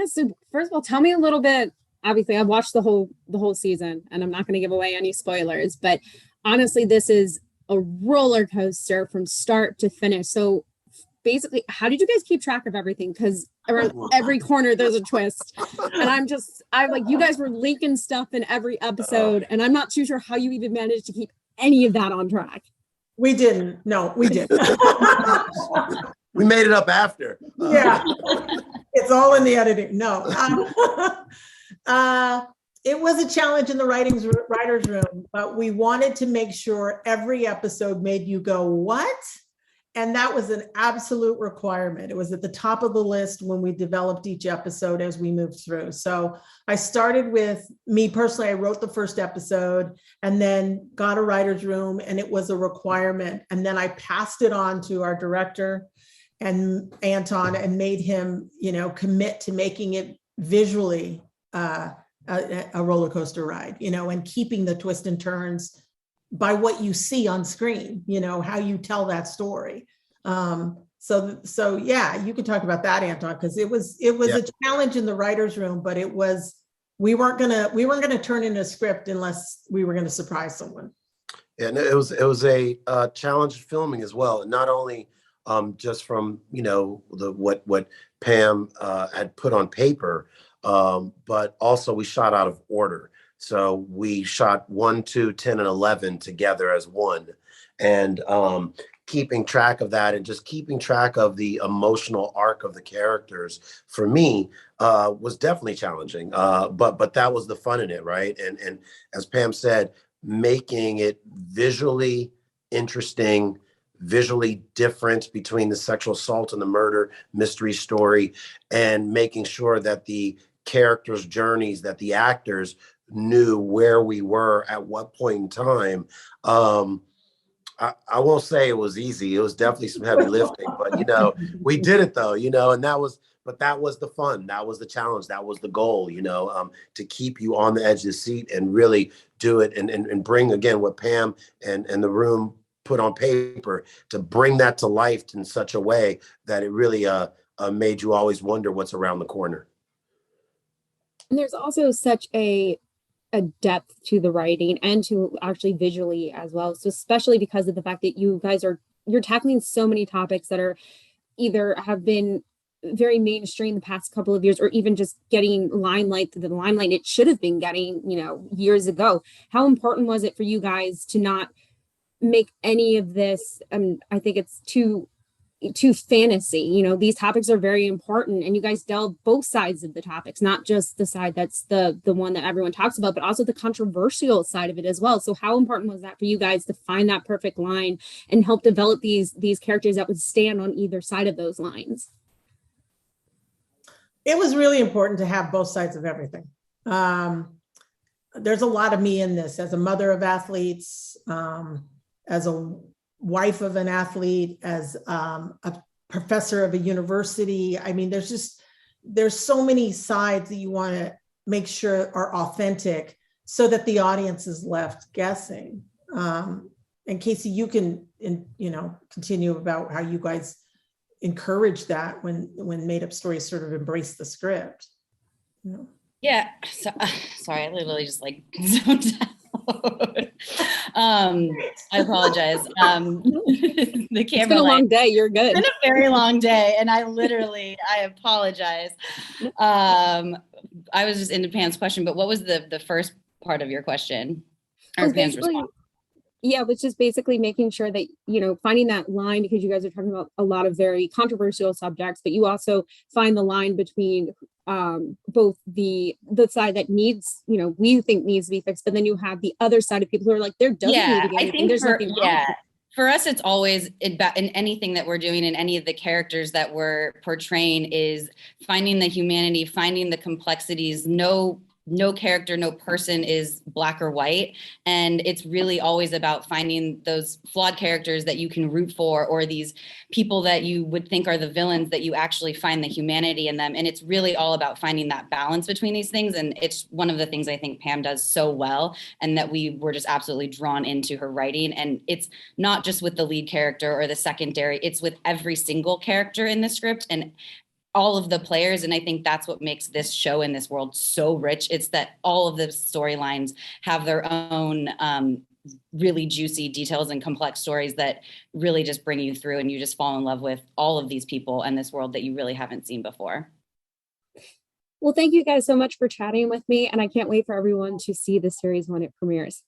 Yes. So first of all, tell me a little bit. Obviously, I've watched the whole season, and I'm not going to give away any spoilers. But honestly, this is a roller coaster from start to finish. So basically, how did you guys keep track of everything? Because around every corner there's a twist, and I'm like, you guys were linking stuff in every episode, and I'm not too sure how you even managed to keep any of that on track. We didn't. No, we didn't. We made it up after. Yeah, it's all in the editing. No. It was a challenge in the writer's room, but we wanted to make sure every episode made you go, what? And that was an absolute requirement. It was at the top of the list when we developed each episode as we moved through. So I started with me personally, I wrote the first episode and then got a writer's room, and it was a requirement. And then I passed it on to our director and Anton and made him, commit to making it visually a roller coaster ride, and keeping the twists and turns by what you see on screen, how you tell that story. So yeah, you can talk about that, Anton, because it was a challenge in the writer's room, but we weren't gonna turn in a script unless we were gonna surprise someone. And it was a challenge filming as well, not only just from what Pam had put on paper, but also we shot out of order. So we shot 1, 2, 10, and 11 together as one, and keeping track of that and just keeping track of the emotional arc of the characters for me was definitely challenging. But that was the fun in it, right? And as Pam said, making it visually interesting, visually different between the sexual assault and the murder mystery story, and making sure that the characters' journeys, that the actors knew where we were at what point in time. I won't say it was easy. It was definitely some heavy lifting, but we did it though, and that was the fun. That was the challenge. That was the goal, to keep you on the edge of the seat and really do it and bring, again, what Pam and the room put on paper, to bring that to life in such a way that it really made you always wonder what's around the corner. And there's also such a depth to the writing and to actually visually as well. So especially because of the fact that you guys you're tackling so many topics that are either have been very mainstream the past couple of years, or even just getting the limelight it should have been getting, years ago. How important was it for you guys to not make any of this? I think it's too fantasy. These topics are very important, and you guys delve both sides of the topics, not just the side that's the one that everyone talks about, but also the controversial side of it as well. So how important was that for you guys to find that perfect line and help develop these characters that would stand on either side of those lines? It was really important to have both sides of everything. There's a lot of me in this as a mother of athletes, as a wife of an athlete, as a professor of a university. I mean, there's so many sides that you want to make sure are authentic so that the audience is left guessing. And Casey, you can, continue about how you guys encourage that when Made Up Stories sort of embrace the script. Yeah. So, sorry, I literally just zoned out. I apologize. The camera. It's been a long day. You're good. It's been a very long day, and I apologize. I was just into Pam's question, but what was the first part of your question? Or Pam's response? Yeah, which is basically making sure that, finding that line, because you guys are talking about a lot of very controversial subjects, but you also find the line between both the side that needs, we think needs to be fixed, but then you have the other side of people who are like, there doesn't need to be anything. There's nothing wrong. Yeah. For us, it's always in anything that we're doing, and any of the characters that we're portraying, is finding the humanity, finding the complexities. No character, no person is black or white. And it's really always about finding those flawed characters that you can root for, or these people that you would think are the villains, that you actually find the humanity in them. And it's really all about finding that balance between these things. And it's one of the things I think Pam does so well, and that we were just absolutely drawn into her writing. And it's not just with the lead character or the secondary, it's with every single character in the script. And all of the players. And I think that's what makes this show and this world so rich. It's that all of the storylines have their own really juicy details and complex stories that really just bring you through, and you just fall in love with all of these people and this world that you really haven't seen before. Well, thank you guys so much for chatting with me, and I can't wait for everyone to see the series when it premieres.